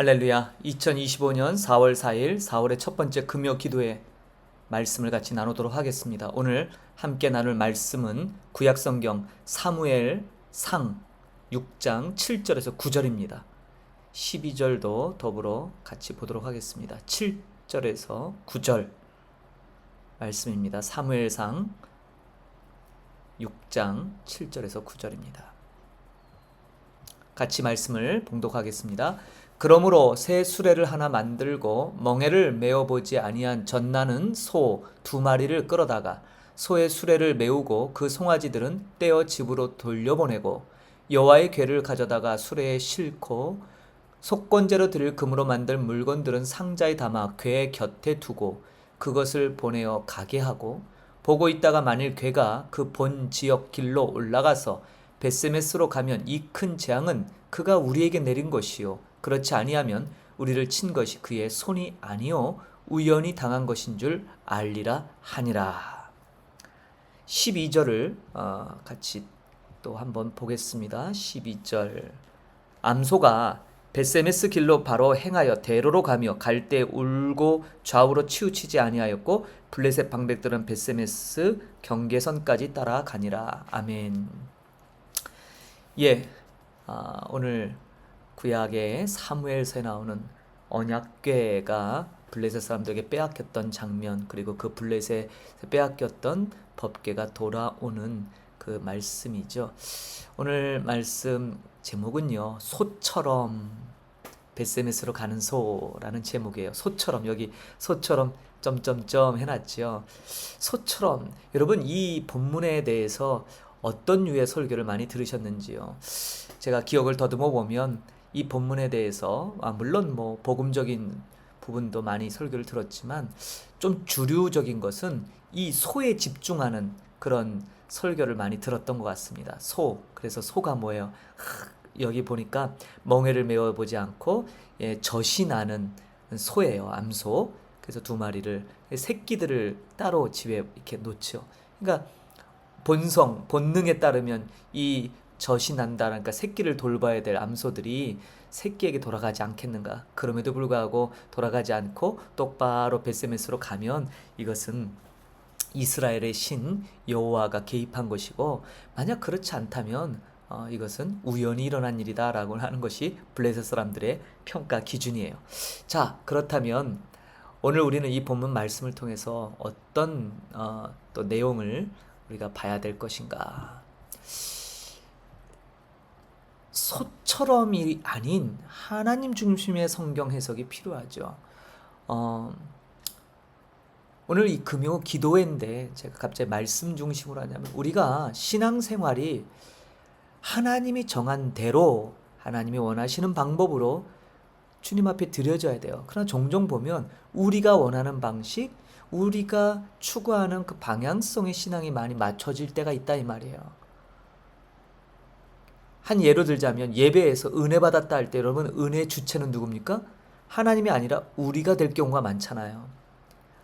할렐루야. 2025년 4월 4일 4월의 첫 번째 금요 기도회 말씀을 같이 나누도록 하겠습니다. 오늘 함께 나눌 말씀은 구약성경 사무엘 상 6장 7절에서 9절입니다. 12절도 더불어 같이 보도록 하겠습니다. 7절에서 9절 말씀입니다. 사무엘상 6장 7절에서 9절입니다. 같이 말씀을 봉독하겠습니다. 그러므로 새 수레를 하나 만들고 멍에를 메어보지 아니한 젖나는 소 2마리를 끌어다가 소의 수레를 메우고 그 송아지들은 떼어 집으로 돌려보내고 여호와의 궤를 가져다가 수레에 싣고 속건제로 드릴 금으로 만들 물건들은 상자에 담아 궤 곁에 두고 그것을 보내어 가게 하고 보고 있다가 만일 궤가 그 본 지역 길로 올라가서 벳세메스로 가면 이 큰 재앙은 그가 우리에게 내린 것이요 그렇지 아니하면 우리를 친 것이 그의 손이 아니요 우연히 당한 것인 줄 알리라 하니라. 12절을 같이 또 한번 보겠습니다. 12절 암소가 벳세메스 길로 바로 행하여 대로로 가며 갈 때 울고 좌우로 치우치지 아니하였고 블레셋 방백들은 벳세메스 경계선까지 따라가니라. 아멘. 오늘 구약의 사무엘서에 나오는 언약궤가 블레셋 사람들에게 빼앗겼던 장면, 그리고 그 블레셋에 빼앗겼던 법궤가 돌아오는 그 말씀이죠. 오늘 말씀 제목은요, 소처럼 벳세메스로 가는 소라는 제목이에요. 소처럼, 여기 소처럼 점점점 해놨죠. 소처럼. 여러분, 이 본문에 대해서 어떤 류의 설교를 많이 들으셨는지요? 제가 기억을 더듬어 보면 이 본문에 대해서 물론 뭐 복음적인 부분도 많이 설교를 들었지만 좀 주류적인 것은 이 소에 집중하는 그런 설교를 많이 들었던 것 같습니다. 소. 그래서 소가 뭐예요? 여기 보니까 멍에를 메어보지 않고 젖이 나는 소예요. 암소. 그래서 2마리를 새끼들을 따로 집에 이렇게 놓죠. 그러니까 본능에 따르면 이 젖이 난다, 그러니까 새끼를 돌봐야 될 암소들이 새끼에게 돌아가지 않겠는가? 그럼에도 불구하고 돌아가지 않고 똑바로 벳세메스로 가면 이것은 이스라엘의 신 여호와가 개입한 것이고, 만약 그렇지 않다면 이것은 우연히 일어난 일이다라고 하는 것이 블레셋 사람들의 평가 기준이에요. 자, 그렇다면 오늘 우리는 이 본문 말씀을 통해서 어떤 또 내용을 우리가 봐야 될 것인가? 소처럼이 아닌 하나님 중심의 성경 해석이 필요하죠. 오늘 이 금요 기도회인데 제가 갑자기 말씀 중심으로 하냐면, 우리가 신앙생활이 하나님이 정한 대로 하나님이 원하시는 방법으로 주님 앞에 드려져야 돼요. 그러나 종종 보면 우리가 원하는 방식, 우리가 추구하는 그 방향성의 신앙이 많이 맞춰질 때가 있다 이 말이에요. 한 예로 들자면, 예배에서 은혜 받았다 할 때 여러분, 은혜의 주체는 누굽니까? 하나님이 아니라 우리가 될 경우가 많잖아요.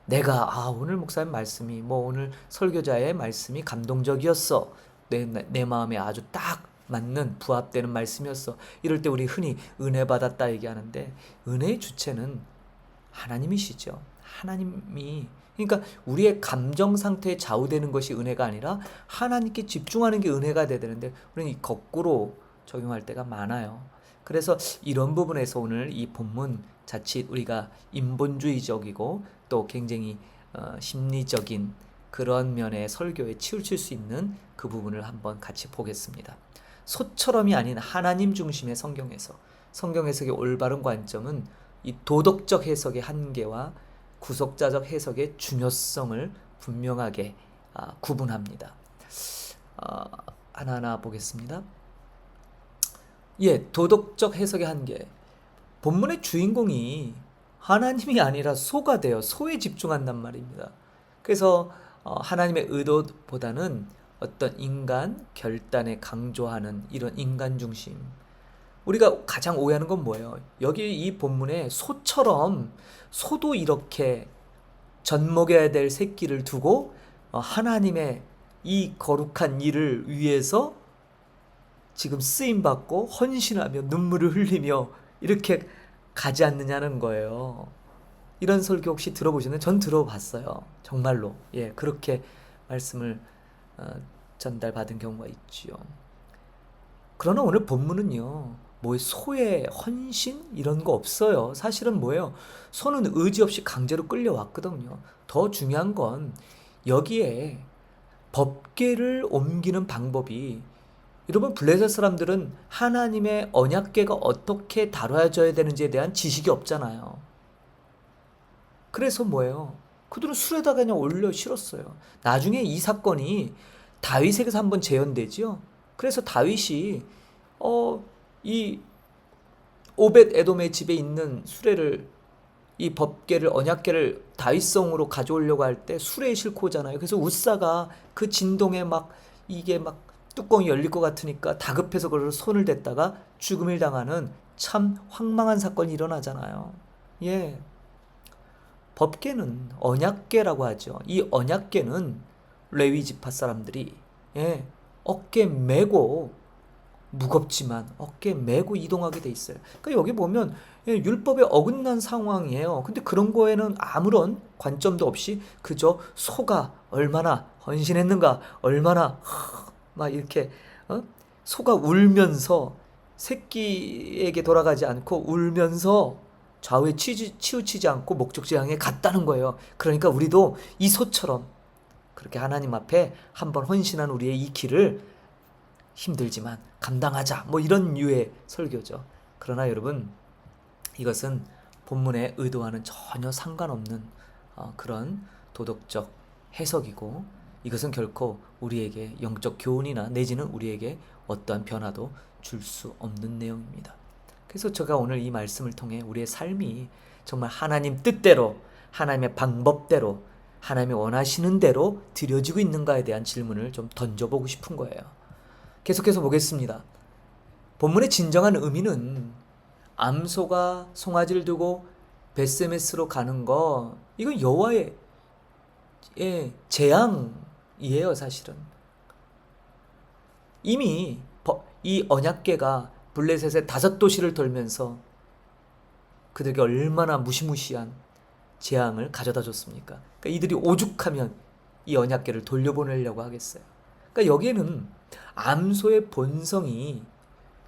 내가 오늘 목사님 말씀이, 오늘 설교자의 말씀이 감동적이었어, 내 마음에 아주 딱 맞는 부합되는 말씀이었어, 이럴 때 우리 흔히 은혜 받았다 얘기하는데, 은혜의 주체는 하나님이시죠. 하나님이, 그러니까 우리의 감정 상태에 좌우되는 것이 은혜가 아니라 하나님께 집중하는 게 은혜가 돼야 되는데, 우리는 거꾸로 적용할 때가 많아요. 그래서 이런 부분에서 오늘 이 본문 자칫 우리가 인본주의적이고 또 굉장히 심리적인 그런 면의 설교에 치우칠 수 있는 그 부분을 한번 같이 보겠습니다. 소처럼이 아닌 하나님 중심의 성경에서, 성경 해석의 올바른 관점은 이 도덕적 해석의 한계와 구속자적 해석의 중요성을 분명하게 구분합니다. 하나하나 보겠습니다. 도덕적 해석의 한계. 본문의 주인공이 하나님이 아니라 소가 돼요. 소에 집중한단 말입니다. 그래서 하나님의 의도보다는 어떤 인간 결단에 강조하는 이런 인간 중심. 우리가 가장 오해하는 건 뭐예요? 여기 이 본문에 소처럼, 소도 이렇게 젖먹여야 될 새끼를 두고 하나님의 이 거룩한 일을 위해서 지금 쓰임받고 헌신하며 눈물을 흘리며 이렇게 가지 않느냐는 거예요. 이런 설교 혹시 들어보셨나요? 전 들어봤어요. 정말로. 예, 그렇게 말씀을 어, 전달받은 경우가 있지요. 그러나 오늘 본문은요, 뭐 소의 헌신 이런 거 없어요. 사실은 뭐예요? 소는 의지 없이 강제로 끌려왔거든요. 더 중요한 건 여기에 법궤를 옮기는 방법이, 여러분 블레셋 사람들은 하나님의 언약궤가 어떻게 다뤄져야 되는지에 대한 지식이 없잖아요. 그래서 뭐예요? 그들은 술에다가 그냥 올려 실었어요. 나중에 이 사건이 다윗에게서 한번 재현되지요. 그래서 다윗이 이 오벳 에돔의 집에 있는 수레를, 이 법궤를, 언약궤를 다윗성으로 가져오려고 할 때 수레에 싣고 오잖아요. 그래서 웃사가 그 진동에 막 이게 막 뚜껑이 열릴 것 같으니까 다급해서 그걸 손을 댔다가 죽음을 당하는 참 황망한 사건이 일어나잖아요. 예. 법궤는 언약궤라고 하죠. 이 언약궤는 레위 지파 사람들이, 예, 어깨 메고, 무겁지만 어깨 메고 이동하게 돼 있어요. 그러니까 여기 보면 예, 율법에 어긋난 상황이에요. 근데 그런 거에는 아무런 관점도 없이 그저 소가 얼마나 헌신했는가, 얼마나 막 이렇게 소가 울면서 새끼에게 돌아가지 않고 울면서 좌우에 치우치지 않고 목적지 향해 갔다는 거예요. 그러니까 우리도 이 소처럼 그렇게 하나님 앞에 한번 헌신한 우리의 이 길을 힘들지만 감당하자, 뭐 이런 류의 설교죠. 그러나 여러분, 이것은 본문의 의도와는 전혀 상관없는 그런 도덕적 해석이고, 이것은 결코 우리에게 영적 교훈이나 내지는 우리에게 어떠한 변화도 줄 수 없는 내용입니다. 그래서 제가 오늘 이 말씀을 통해 우리의 삶이 정말 하나님 뜻대로, 하나님의 방법대로, 하나님이 원하시는 대로 드려지고 있는가에 대한 질문을 좀 던져보고 싶은 거예요. 계속해서 보겠습니다. 본문의 진정한 의미는 암소가 송아지를 두고 벳세메스로 가는 거, 이건 여호와의 재앙이에요. 사실은 이미 이 언약궤가 블레셋의 5도시를 돌면서 그들에게 얼마나 무시무시한 재앙을 가져다 줬습니까? 그러니까 이들이 오죽하면 이 언약궤를 돌려보내려고 하겠어요. 그러니까 여기에는 암소의 본성이,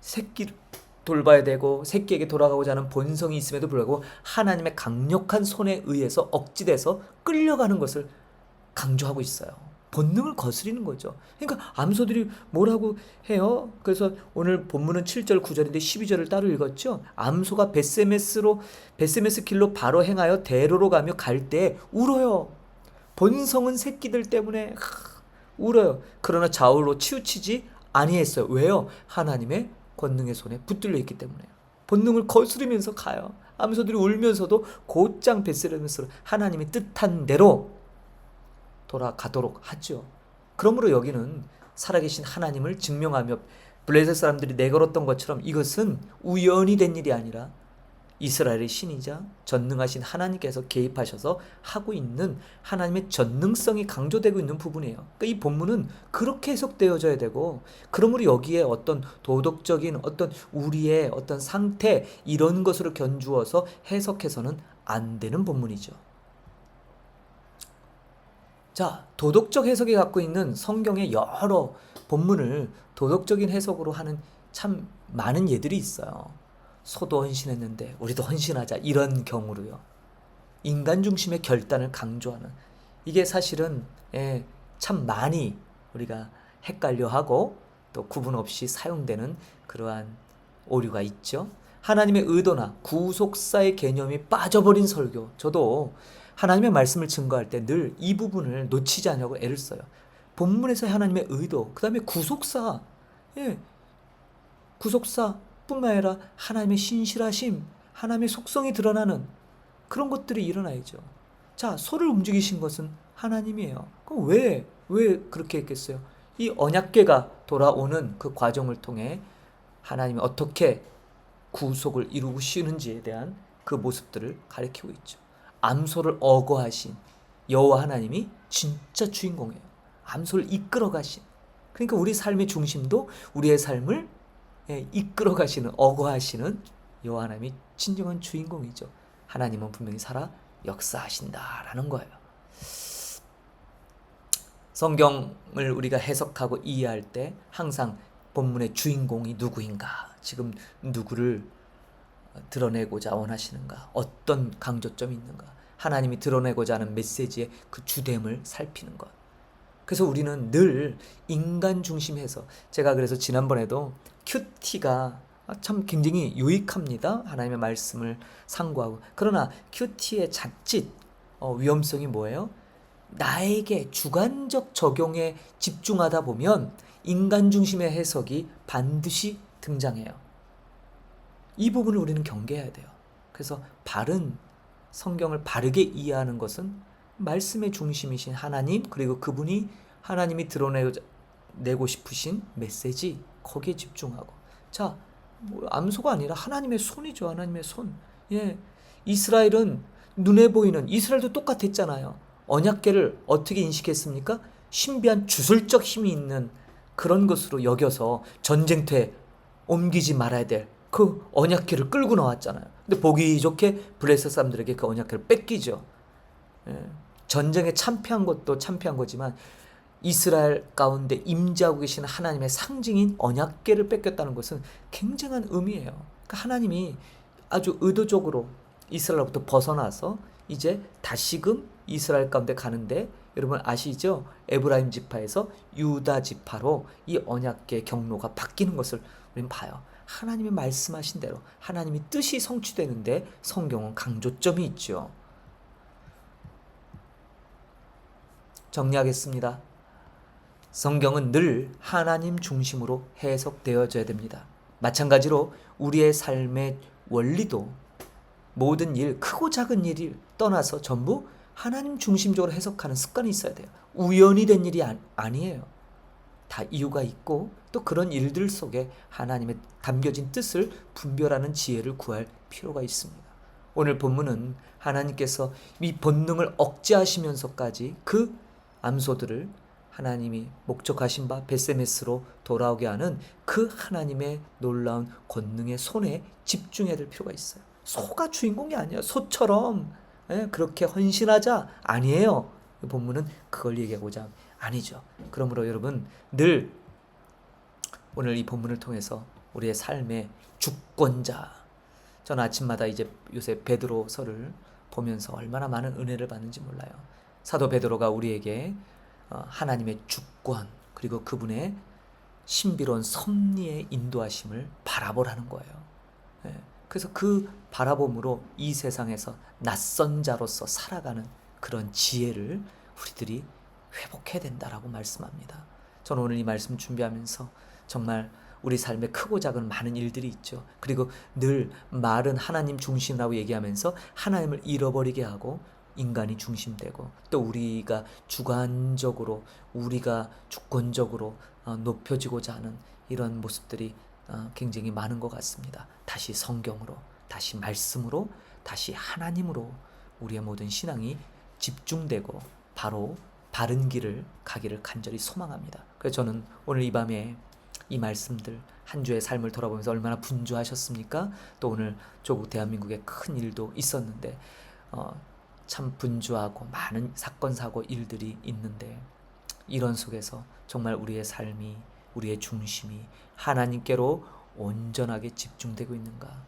새끼 돌봐야 되고 새끼에게 돌아가고자 하는 본성이 있음에도 불구하고 하나님의 강력한 손에 의해서 억지돼서 끌려가는 것을 강조하고 있어요. 본능을 거스리는 거죠. 그러니까 암소들이 뭐라고 해요? 그래서 오늘 본문은 7절 9절인데 12절을 따로 읽었죠. 암소가 벳세메스 길로 바로 행하여 대로로 가며 갈 때 울어요. 본성은 새끼들 때문에 울어요. 그러나 좌우로 치우치지 아니했어요. 왜요? 하나님의 권능의 손에 붙들려 있기 때문에요. 본능을 거스르면서 가요. 암소들이 울면서도 곧장 벳세메스로 하나님이 뜻한 대로 돌아가도록 하죠. 그러므로 여기는 살아계신 하나님을 증명하며 블레셋 사람들이 내걸었던 것처럼 이것은 우연히 된 일이 아니라 이스라엘의 신이자 전능하신 하나님께서 개입하셔서 하고 있는 하나님의 전능성이 강조되고 있는 부분이에요. 그러니까 이 본문은 그렇게 해석되어져야 되고, 그러므로 여기에 어떤 도덕적인 어떤 우리의 어떤 상태 이런 것으로 견주어서 해석해서는 안 되는 본문이죠. 자, 도덕적 해석이 갖고 있는 성경의 여러 본문을 도덕적인 해석으로 하는 참 많은 예들이 있어요. 소도 헌신했는데 우리도 헌신하자, 이런 경우로요. 인간 중심의 결단을 강조하는, 이게 사실은 참 많이 우리가 헷갈려하고 또 구분 없이 사용되는 그러한 오류가 있죠. 하나님의 의도나 구속사의 개념이 빠져버린 설교, 저도 하나님의 말씀을 증거할 때 늘 이 부분을 놓치지 않으려고 애를 써요. 본문에서 하나님의 의도, 그 다음에 구속사, 구속사 뿐만 아니라 하나님의 신실하심, 하나님의 속성이 드러나는 그런 것들이 일어나야죠. 자, 소를 움직이신 것은 하나님이에요. 그럼 왜 그렇게 했겠어요? 이 언약궤가 돌아오는 그 과정을 통해 하나님이 어떻게 구속을 이루시는지에 대한 그 모습들을 가리키고 있죠. 암소를 어거하신 여호와 하나님이 진짜 주인공이에요. 암소를 이끌어 가신. 그러니까 우리 삶의 중심도 우리의 삶을 이끌어 가시는, 어거하시는 여호와 하나님이 진정한 주인공이죠. 하나님은 분명히 살아 역사하신다라는 거예요. 성경을 우리가 해석하고 이해할 때 항상 본문의 주인공이 누구인가, 지금 누구를 드러내고자 원하시는가, 어떤 강조점이 있는가, 하나님이 드러내고자 하는 메시지의 그 주됨을 살피는 것. 그래서 우리는 늘 인간 중심에서, 제가 그래서 지난번에도 큐티가 참 굉장히 유익합니다. 하나님의 말씀을 상고하고. 그러나 큐티의 자칫 위험성이 뭐예요? 나에게 주관적 적용에 집중하다 보면 인간 중심의 해석이 반드시 등장해요. 이 부분을 우리는 경계해야 돼요. 그래서 바른 성경을 바르게 이해하는 것은 말씀의 중심이신 하나님, 그리고 그분이 하나님이 드러내고 싶으신 메시지, 거기에 집중하고. 자, 뭐 암소가 아니라 하나님의 손이죠. 하나님의 손. 예, 이스라엘은 눈에 보이는, 이스라엘도 똑같았잖아요. 언약궤를 어떻게 인식했습니까? 신비한 주술적 힘이 있는 그런 것으로 여겨서 전쟁터에 옮기지 말아야 될 그 언약궤를 끌고 나왔잖아요. 근데 보기 좋게 블레셋 사람들에게 그 언약궤를 뺏기죠. 예, 전쟁에 참패한 것도 참패한 거지만 이스라엘 가운데 임재하고 계신 하나님의 상징인 언약궤를 뺏겼다는 것은 굉장한 의미예요. 그러니까 하나님이 아주 의도적으로 이스라엘로부터 벗어나서 이제 다시금 이스라엘 가운데 가는데, 여러분 아시죠? 에브라임 지파에서 유다 지파로 이 언약궤 경로가 바뀌는 것을 우리는 봐요. 하나님이 말씀하신 대로 하나님이 뜻이 성취되는데 성경은 강조점이 있죠. 정리하겠습니다. 성경은 늘 하나님 중심으로 해석되어져야 됩니다. 마찬가지로 우리의 삶의 원리도 모든 일, 크고 작은 일을 떠나서 전부 하나님 중심적으로 해석하는 습관이 있어야 돼요. 우연히 된 일이 아니에요. 다 이유가 있고 또 그런 일들 속에 하나님의 담겨진 뜻을 분별하는 지혜를 구할 필요가 있습니다. 오늘 본문은 하나님께서 이 본능을 억제하시면서까지 그 암소들을 하나님이 목적하신 바 벳세메스로 돌아오게 하는 그 하나님의 놀라운 권능의 손에 집중해야 될 필요가 있어요. 소가 주인공이 아니에요. 소처럼 그렇게 헌신하자 아니에요. 이 본문은 그걸 얘기하고자 아니죠. 그러므로 여러분 늘 오늘 이 본문을 통해서 우리의 삶의 주권자, 저는 아침마다 이제 요새 베드로서를 보면서 얼마나 많은 은혜를 받는지 몰라요. 사도 베드로가 우리에게 하나님의 주권, 그리고 그분의 신비로운 섭리의 인도하심을 바라보라는 거예요. 그래서 그 바라봄으로 이 세상에서 낯선 자로서 살아가는 그런 지혜를 우리들이 회복해야 된다라고 말씀합니다. 저는 오늘 이 말씀 준비하면서 정말 우리 삶에 크고 작은 많은 일들이 있죠. 그리고 늘 말은 하나님 중심이라고 얘기하면서 하나님을 잃어버리게 하고 인간이 중심되고, 또 우리가 주관적으로, 우리가 주권적으로 높여지고자 하는 이런 모습들이 굉장히 많은 것 같습니다. 다시 성경으로, 다시 말씀으로, 다시 하나님으로 우리의 모든 신앙이 집중되고 바로 바른 길을 가기를 간절히 소망합니다. 그래서 저는 오늘 이 밤에 이 말씀들, 한 주의 삶을 돌아보면서 얼마나 분주하셨습니까? 또 오늘 조국 대한민국에 큰 일도 있었는데 참 분주하고 많은 사건 사고 일들이 있는데, 이런 속에서 정말 우리의 삶이, 우리의 중심이 하나님께로 온전하게 집중되고 있는가,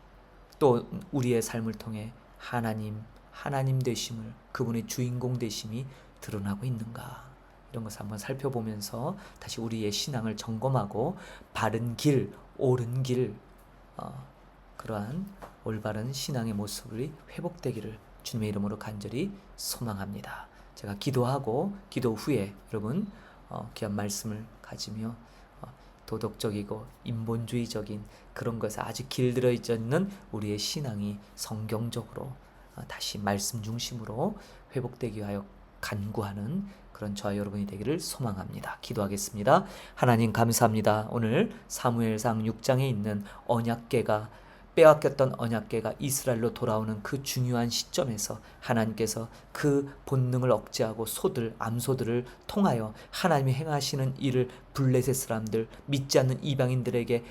또 우리의 삶을 통해 하나님 되심을, 그분의 주인공 되심이 드러나고 있는가, 이런 것을 한번 살펴보면서 다시 우리의 신앙을 점검하고 바른 길, 옳은 길, 그러한 올바른 신앙의 모습이 회복되기를 주님의 이름으로 간절히 소망합니다. 제가 기도하고 기도 후에 여러분 귀한 말씀을 가지며 도덕적이고 인본주의적인 그런 것에 아직 길들여 있는 우리의 신앙이 성경적으로 다시 말씀 중심으로 회복되기 위하여 간구하는 그런 저와 여러분이 되기를 소망합니다. 기도하겠습니다. 하나님 감사합니다. 오늘 사무엘상 6장에 있는 언약궤가, 빼앗겼던 언약궤가 이스라엘로 돌아오는 그 중요한 시점에서 하나님께서 그 본능을 억제하고 암소들을 통하여 하나님이 행하시는 일을 블레셋 사람들, 믿지 않는 이방인들에게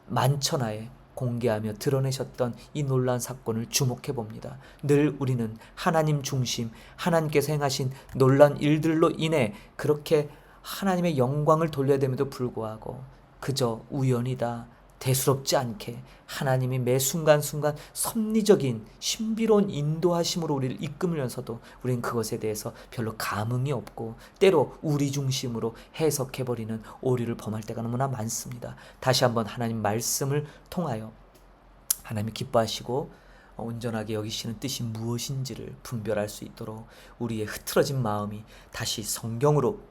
만천하에 공개하며 드러내셨던 이 놀라운 사건을 주목해 봅니다. 늘 우리는 하나님 중심, 하나님께서 행하신 놀라운 일들로 인해 그렇게 하나님의 영광을 돌려야 됨에도 불구하고 그저 우연이다, 대수롭지 않게 하나님이 매 순간순간 섭리적인 신비로운 인도하심으로 우리를 이끌면서도 우리는 그것에 대해서 별로 감흥이 없고 때로 우리 중심으로 해석해버리는 오류를 범할 때가 너무나 많습니다. 다시 한번 하나님 말씀을 통하여 하나님이 기뻐하시고 온전하게 여기시는 뜻이 무엇인지를 분별할 수 있도록 우리의 흐트러진 마음이 다시 성경으로,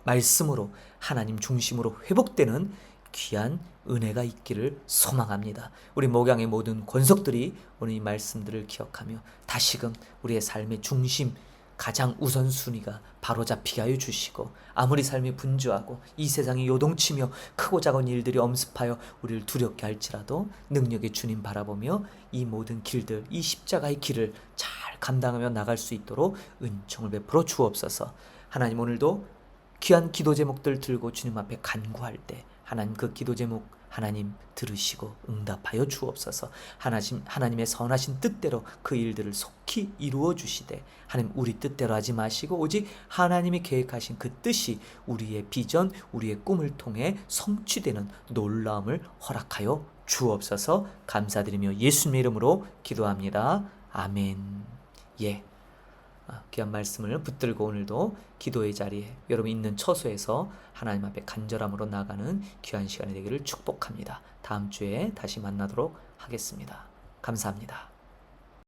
말씀으로, 하나님 중심으로 회복되는 귀한 은혜가 있기를 소망합니다. 우리 목양의 모든 권속들이 오늘 이 말씀들을 기억하며 다시금 우리의 삶의 중심, 가장 우선순위가 바로잡히게 하여 주시고 아무리 삶이 분주하고 이 세상이 요동치며 크고 작은 일들이 엄습하여 우리를 두렵게 할지라도 능력의 주님 바라보며 이 모든 길들, 이 십자가의 길을 잘 감당하며 나갈 수 있도록 은총을 베풀어 주옵소서. 하나님, 오늘도 귀한 기도 제목들 들고 주님 앞에 간구할 때 하나님 그 기도 제목 하나님 들으시고 응답하여 주옵소서. 하나님의 선하신 뜻대로 그 일들을 속히 이루어 주시되 하나님 우리 뜻대로 하지 마시고 오직 하나님이 계획하신 그 뜻이 우리의 비전, 우리의 꿈을 통해 성취되는 놀라움을 허락하여 주옵소서. 감사드리며 예수님의 이름으로 기도합니다. 아멘. 예. 귀한 말씀을 붙들고 오늘도 기도의 자리에 여러분 있는 처소에서 하나님 앞에 간절함으로 나가는 귀한 시간이 되기를 축복합니다. 다음 주에 다시 만나도록 하겠습니다. 감사합니다.